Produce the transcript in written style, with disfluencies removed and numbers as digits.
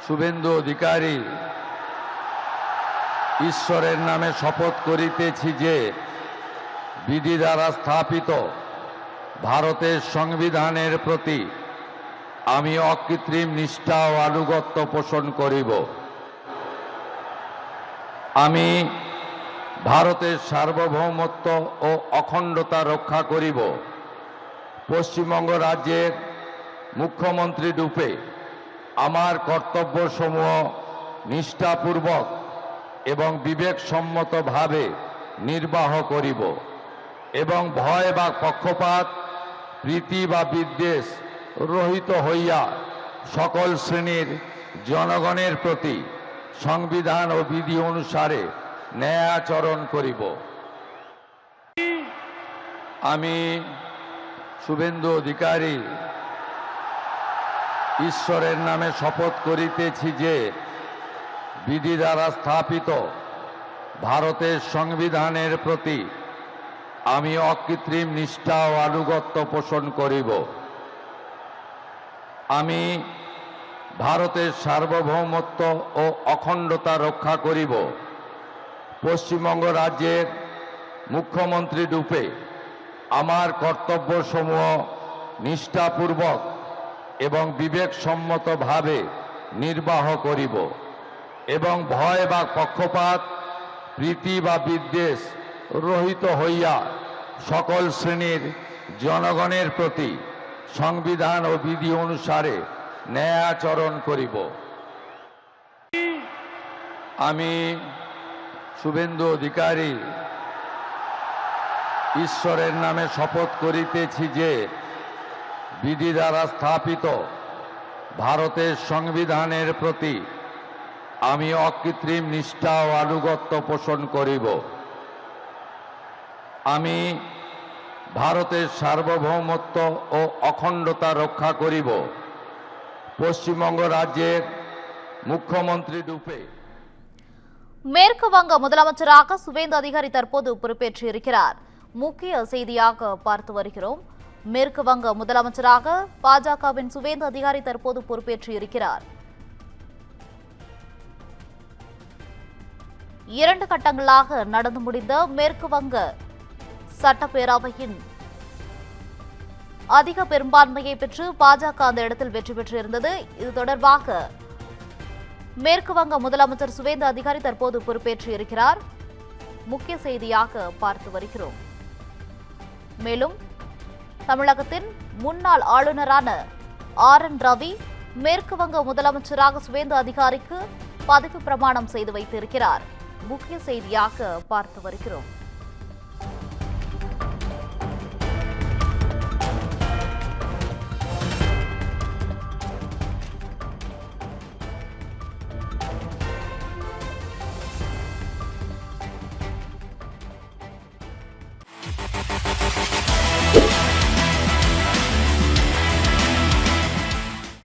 শুভেন্দু অধিকারী ঈশ্বরের নামে শপথ করিতেছি যে বিধি দ্বারা স্থাপিত ভারতের সংবিধানের প্রতি আমি অকৃত্রিম নিষ্ঠা ও আনুগত্য পোষণ করিব। আমি ভারতের সার্বভৌমত্ব ও অখণ্ডতা রক্ষা করিব। পশ্চিমবঙ্গ রাজ্যের মুখ্যমন্ত্রী রূপে আমার কর্তব্যসমূহ নিষ্ঠাপূর্বক এবং বিবেকসম্মতভাবে নির্বাহ করিব এবং ভয় বা পক্ষপাত, প্রীতি বা বিদ্বেষ রহিত হইয়া সকল শ্রেণীর জনগণের প্রতি সংবিধান ও বিধি অনুসারে ন্যায় আচরণ করিব। আমি শুভেন্দু অধিকারী ঈশ্বরের নামে শপথ করিতেছি যে বিধি দ্বারা স্থাপিত ভারতের সংবিধানের প্রতি আমি অকৃত্রিম নিষ্ঠা ও আনুগত্য পোষণ করিব। আমি ভারতের সার্বভৌমত্ব ও অখণ্ডতা রক্ষা করিব। পশ্চিমবঙ্গ রাজ্যের মুখ্যমন্ত্রী রূপে আমার কর্তব্যসমূহ নিষ্ঠাপূর্বক এবং বিবেকসম্মতভাবে নির্বাহ করিব এবং ভয় বা পক্ষপাত, প্রীতি বা বিদ্বেষ রহিত হইয়া সকল শ্রেণীর জনগণের প্রতি সংবিধান ও বিধি অনুসারে ন্যায় আচরণ করিব। আমি শুভেন্দু অধিকারী ঈশ্বরের নামে শপথ করিতেছি যে বিধি দ্বারা স্থাপিত ভারতের সংবিধানের প্রতি আমি অকৃত্রিম নিষ্ঠা ও আনুগত্য পোষণ করিব। আমি ভারতের সার্বভৌমত্ব ও অখণ্ডতা রক্ষা করিব। পশ্চিমবঙ্গ ராஜ்யர் முখ্যமন্ত্রী ரூபே மேற்கு வங்க முதலமைச்சராக சுவேந்து அதிகாரி தற்போது பொறுப்பேற்றிருக்கிறார். முக்கிய செய்தியாக பார்த்து வருகிறோம். மேற்கு வங்க முதலமைச்சராக பாஜகவின் சுவேந்து அதிகாரி தற்போது பொறுப்பேற்றிருக்கிறார். 2 கட்டங்களாக நடந்து முடிந்த மேற்கு வங்க சட்டப்பேரவையின் அதிக பெரும்பான்மையை பெற்று பாஜக அந்த இடத்தில் வெற்றி பெற்றிருந்தது. இது தொடர்பாக மேற்கு வங்க முதலமைச்சர் சுவேந்து அதிகாரி தற்போது பொறுப்பேற்றிருக்கிறார். முக்கிய செய்தியாக பார்த்து வருகிறோம். மேலும் தமிழகத்தின் முன்னாள் ஆளுநரான ஆர்.என். ரவி மேற்கு வங்க முதலமைச்சராக சுவேந்து அதிகாரிக்கு பதவி பிரமாணம் செய்து வைத்திருக்கிறார். முக்கிய செய்தியாக பார்த்து வருகிறோம்.